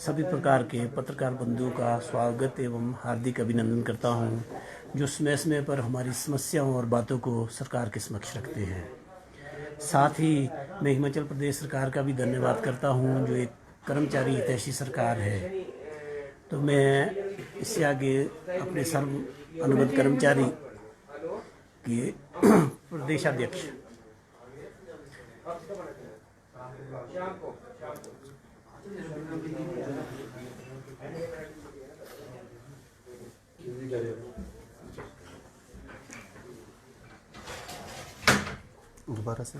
सभी प्रकार के पत्रकार बंधुओं का स्वागत एवं हार्दिक अभिनंदन करता हूं, जो समय समय पर हमारी समस्याओं और बातों को सरकार के समक्ष रखते हैं। साथ ही मैं हिमाचल प्रदेश सरकार का भी धन्यवाद करता हूं, जो एक कर्मचारी हितैषी सरकार है। तो मैं इससे आगे अपने सर्व अनुबंध कर्मचारी के प्रदेशाध्यक्ष दोबारा से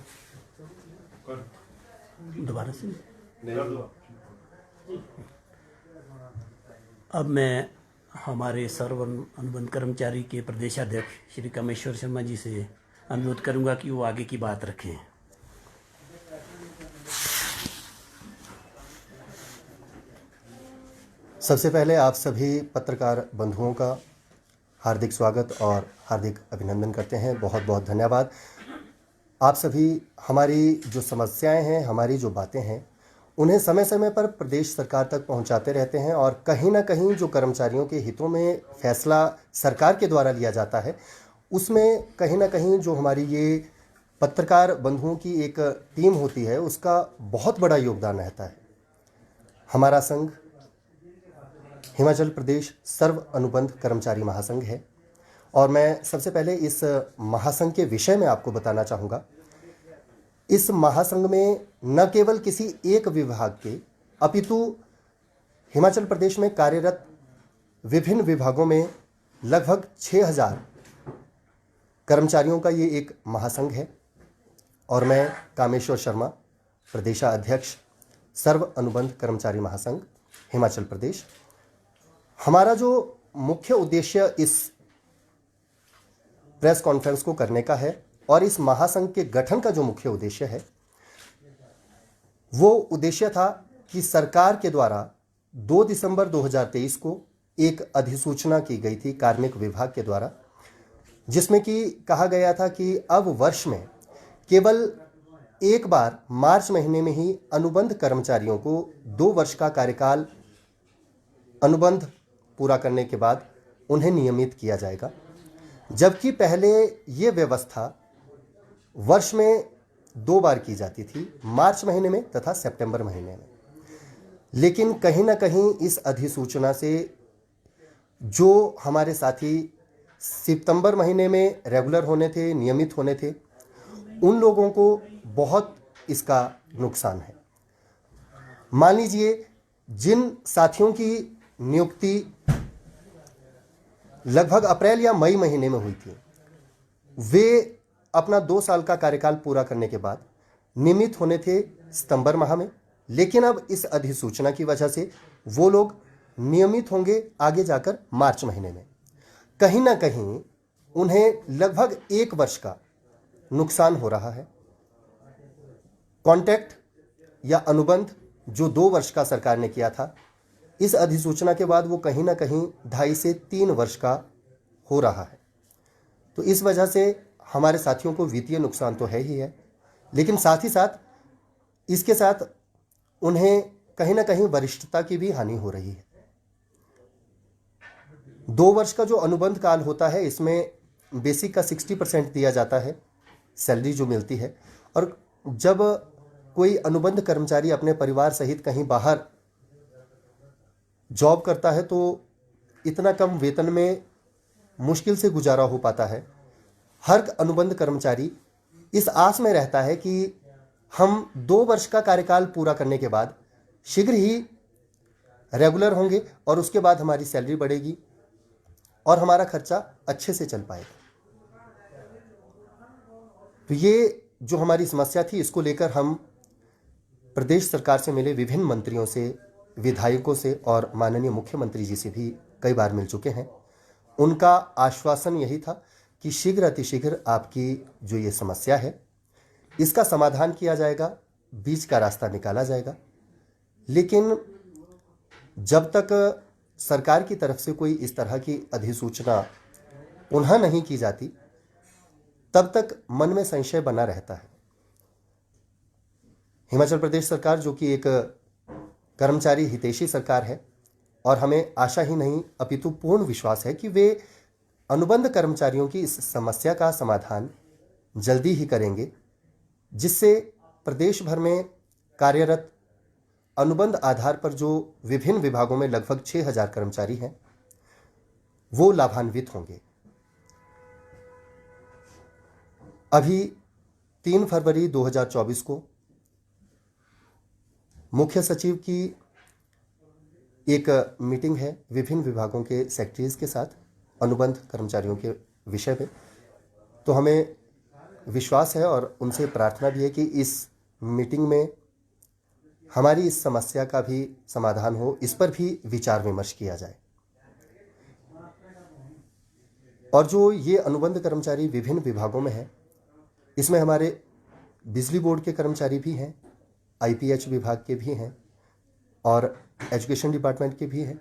अब मैं हमारे सर्व अनुबंध कर्मचारी के प्रदेशाध्यक्ष श्री कामेश्वर शर्मा जी से अनुरोध करूंगा कि वो आगे की बात रखें। सबसे पहले आप सभी पत्रकार बंधुओं का हार्दिक स्वागत और हार्दिक अभिनंदन करते हैं। बहुत बहुत धन्यवाद। आप सभी हमारी जो समस्याएं हैं, हमारी जो बातें हैं, उन्हें समय समय पर प्रदेश सरकार तक पहुंचाते रहते हैं और कहीं ना कहीं जो कर्मचारियों के हितों में फैसला सरकार के द्वारा लिया जाता है, उसमें कहीं ना कहीं जो हमारी ये पत्रकार बंधुओं की एक टीम होती है, उसका बहुत बड़ा योगदान रहता है। हमारा संघ हिमाचल प्रदेश सर्व अनुबंध कर्मचारी महासंघ है और मैं सबसे पहले इस महासंघ के विषय में आपको बताना चाहूँगा। इस महासंघ में न केवल किसी एक विभाग के, अपितु हिमाचल प्रदेश में कार्यरत विभिन्न विभागों में लगभग 6000 कर्मचारियों का ये एक महासंघ है और मैं कामेश्वर शर्मा, प्रदेशाध्यक्ष सर्व अनुबंध कर्मचारी महासंघ हिमाचल प्रदेश। हमारा जो मुख्य उद्देश्य इस प्रेस कॉन्फ्रेंस को करने का है और इस महासंघ के गठन का जो मुख्य उद्देश्य है, वो उद्देश्य था कि सरकार के द्वारा 2 दिसंबर 2023 को एक अधिसूचना की गई थी कार्मिक विभाग के द्वारा, जिसमें कि कहा गया था कि अब वर्ष में केवल एक बार मार्च महीने में ही अनुबंध कर्मचारियों को 2 वर्ष का कार्यकाल अनुबंध पूरा करने के बाद उन्हें नियमित किया जाएगा, जबकि पहले ये व्यवस्था वर्ष में 2 बार की जाती थी, मार्च महीने में तथा सितंबर महीने में। लेकिन कहीं ना कहीं इस अधिसूचना से जो हमारे साथी सितंबर महीने में रेगुलर होने थे, नियमित होने थे, उन लोगों को बहुत इसका नुकसान है। मान लीजिए जिन साथियों की नियुक्ति लगभग अप्रैल या मई महीने में हुई थी, वे अपना 2 साल का कार्यकाल पूरा करने के बाद नियमित होने थे सितंबर माह में, लेकिन अब इस अधिसूचना की वजह से वो लोग नियमित होंगे आगे जाकर मार्च महीने में। कहीं ना कहीं उन्हें लगभग 1 वर्ष का नुकसान हो रहा है। कॉन्ट्रैक्ट या अनुबंध जो 2 वर्ष का सरकार ने किया था, इस अधिसूचना के बाद वो कहीं ना कहीं 2.5 से 3 वर्ष का हो रहा है। तो इस वजह से हमारे साथियों को वित्तीय नुकसान तो है ही है, लेकिन साथ ही साथ इसके साथ उन्हें कहीं ना कहीं वरिष्ठता की भी हानि हो रही है। 2 वर्ष का जो अनुबंध काल होता है, इसमें बेसिक का 60% दिया जाता है सैलरी जो मिलती है, और जब कोई अनुबंध कर्मचारी अपने परिवार सहित कहीं बाहर जॉब करता है तो इतना कम वेतन में मुश्किल से गुजारा हो पाता है। हर अनुबंध कर्मचारी इस आस में रहता है कि हम 2 वर्ष का कार्यकाल पूरा करने के बाद शीघ्र ही रेगुलर होंगे और उसके बाद हमारी सैलरी बढ़ेगी और हमारा खर्चा अच्छे से चल पाएगा। तो ये जो हमारी समस्या थी, इसको लेकर हम प्रदेश सरकार से मिले, विभिन्न मंत्रियों से, विधायकों से और माननीय मुख्यमंत्री जी से भी कई बार मिल चुके हैं। उनका आश्वासन यही था कि शीघ्र अतिशीघ्र आपकी जो ये समस्या है, इसका समाधान किया जाएगा, बीच का रास्ता निकाला जाएगा। लेकिन जब तक सरकार की तरफ से कोई इस तरह की अधिसूचना पुनः नहीं की जाती, तब तक मन में संशय बना रहता है। हिमाचल प्रदेश सरकार, जो कि एक कर्मचारी हितैषी सरकार है और हमें आशा ही नहीं अपितु पूर्ण विश्वास है कि वे अनुबंध कर्मचारियों की इस समस्या का समाधान जल्दी ही करेंगे, जिससे प्रदेश भर में कार्यरत अनुबंध आधार पर जो विभिन्न विभागों में लगभग 6,000 कर्मचारी हैं वो लाभान्वित होंगे। अभी 3 फरवरी 2024 को मुख्य सचिव की एक मीटिंग है विभिन्न विभागों के सेक्रेटरीज के साथ अनुबंध कर्मचारियों के विषय में। तो हमें विश्वास है और उनसे प्रार्थना भी है कि इस मीटिंग में हमारी इस समस्या का भी समाधान हो, इस पर भी विचार विमर्श किया जाए। और जो ये अनुबंध कर्मचारी विभिन्न विभागों में हैं, इसमें हमारे बिजली बोर्ड के कर्मचारी भी हैं, आईपीएच विभाग के भी हैं और एजुकेशन डिपार्टमेंट के भी हैं,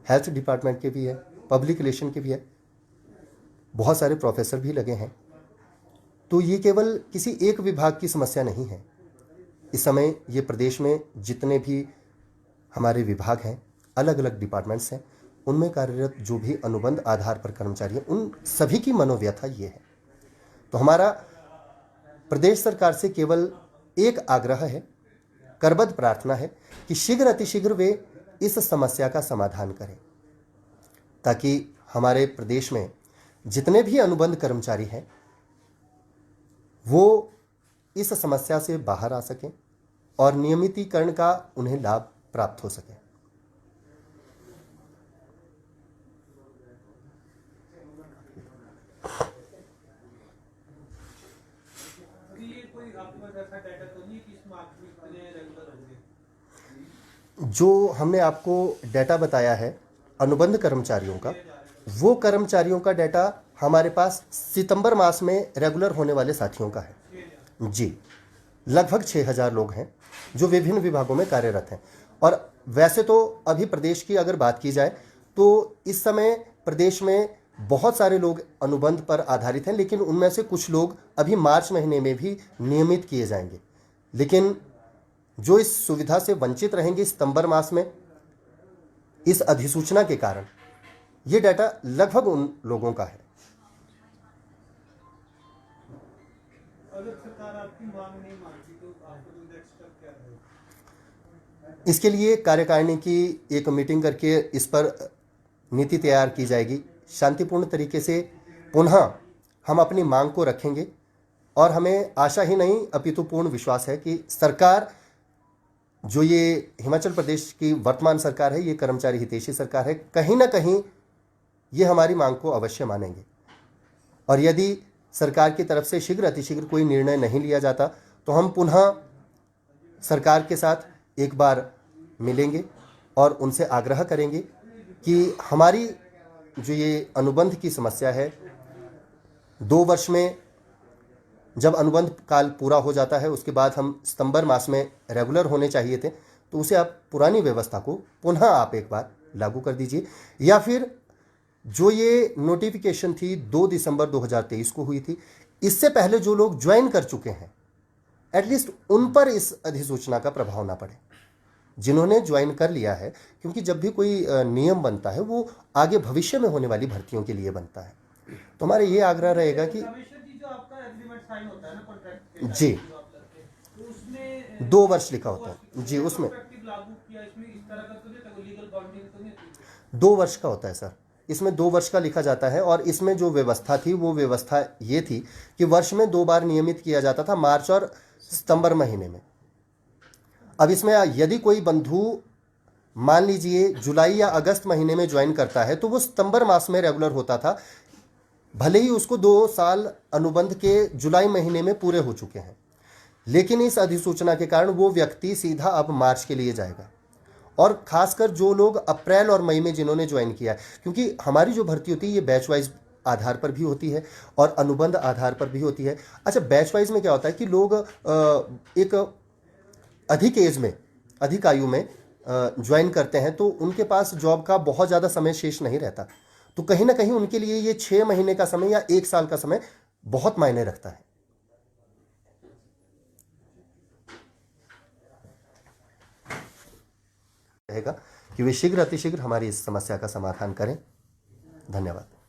हेल्थ डिपार्टमेंट के भी हैं, पब्लिक रिलेशन के भी है, बहुत सारे प्रोफेसर भी लगे हैं। तो ये केवल किसी एक विभाग की समस्या नहीं है। इस समय ये प्रदेश में जितने भी हमारे विभाग हैं, अलग अलग डिपार्टमेंट्स हैं, उनमें कार्यरत जो भी अनुबंध आधार पर कर्मचारी हैं, उन सभी की मनोव्यथा ये है। तो हमारा प्रदेश सरकार से केवल एक आग्रह है, करबद्ध प्रार्थना है कि शीघ्र अतिशीघ्र वे इस समस्या का समाधान करें, ताकि हमारे प्रदेश में जितने भी अनुबंध कर्मचारी हैं वो इस समस्या से बाहर आ सकें और नियमितीकरण का उन्हें लाभ प्राप्त हो सके। जो हमने आपको डाटा बताया है अनुबंध कर्मचारियों का, वो कर्मचारियों का डाटा हमारे पास सितंबर मास में रेगुलर होने वाले साथियों का है जी। लगभग 6,000 लोग हैं जो विभिन्न विभागों में कार्यरत हैं। और वैसे तो अभी प्रदेश की अगर बात की जाए तो इस समय प्रदेश में बहुत सारे लोग अनुबंध पर आधारित हैं, लेकिन उनमें से कुछ लोग अभी मार्च महीने में भी नियमित किए जाएंगे। लेकिन जो इस सुविधा से वंचित रहेंगे सितंबर मास में, इस अधिसूचना के कारण ये डाटा लगभग उन लोगों का है। अगर सरकार आपकी मांग नहीं मानती तो आपको नेक्स्ट स्टेप क्या रहेगा? इसके लिए कार्यकारिणी की एक मीटिंग करके इस पर नीति तैयार की जाएगी। शांतिपूर्ण तरीके से पुनः हम अपनी मांग को रखेंगे और हमें आशा ही नहीं अपितु पूर्ण विश्वास है कि सरकार, जो ये हिमाचल प्रदेश की वर्तमान सरकार है, ये कर्मचारी हितैषी सरकार है, कहीं ना कहीं ये हमारी मांग को अवश्य मानेंगे। और यदि सरकार की तरफ से शीघ्र अतिशीघ्र कोई निर्णय नहीं लिया जाता तो हम पुनः सरकार के साथ एक बार मिलेंगे और उनसे आग्रह करेंगे कि हमारी जो ये अनुबंध की समस्या है, 2 वर्ष में जब अनुबंध काल पूरा हो जाता है उसके बाद हम सितंबर मास में रेगुलर होने चाहिए थे, तो उसे आप पुरानी व्यवस्था को पुनः आप एक बार लागू कर दीजिए। या फिर जो ये नोटिफिकेशन थी 2 दिसंबर 2023 को हुई थी, इससे पहले जो लोग ज्वाइन कर चुके हैं एटलीस्ट उन पर इस अधिसूचना का प्रभाव ना पड़े, जिन्होंने ज्वाइन कर लिया है। क्योंकि जब भी कोई नियम बनता है वो आगे भविष्य में होने वाली भर्तियों के लिए बनता है। तो हमारे ये आग्रह रहेगा कि जो आपका एग्रीमेंट साइन होता है ना कॉन्ट्रैक्ट जी, तो उसमें 2 वर्ष लिखा होता है जी, उसमें लागू किया, इसमें इस तरह का तो नहीं, लीगल बाउंडिंग तो नहीं होती? 2 वर्ष का होता है सर, इसमें 2 वर्ष का लिखा जाता है। और इसमें जो व्यवस्था थी वो व्यवस्था ये थी कि वर्ष में 2 बार नियमित किया जाता था, मार्च और सितंबर महीने में। अब इसमें यदि कोई बंधु मान लीजिए जुलाई या अगस्त महीने में ज्वाइन करता है तो वो सितंबर मास में रेगुलर होता था, भले ही उसको 2 साल अनुबंध के जुलाई महीने में पूरे हो चुके हैं। लेकिन इस अधिसूचना के कारण वो व्यक्ति सीधा अब मार्च के लिए जाएगा। और खासकर जो लोग अप्रैल और मई में जिन्होंने ज्वाइन किया है, क्योंकि हमारी जो भर्ती होती है ये बैच वाइज आधार पर भी होती है और अनुबंध आधार पर भी होती है। अच्छा, बैच वाइज में क्या होता है कि लोग एक अधिक एज में, अधिक आयु में ज्वाइन करते हैं तो उनके पास जॉब का बहुत ज़्यादा समय शेष नहीं रहता। तो कहीं ना कहीं उनके लिए ये 6 महीने का समय या 1 साल का समय बहुत मायने रखता है। रहेगा कि वे शीघ्र अतिशीघ्र हमारी इस समस्या का समाधान करें। धन्यवाद।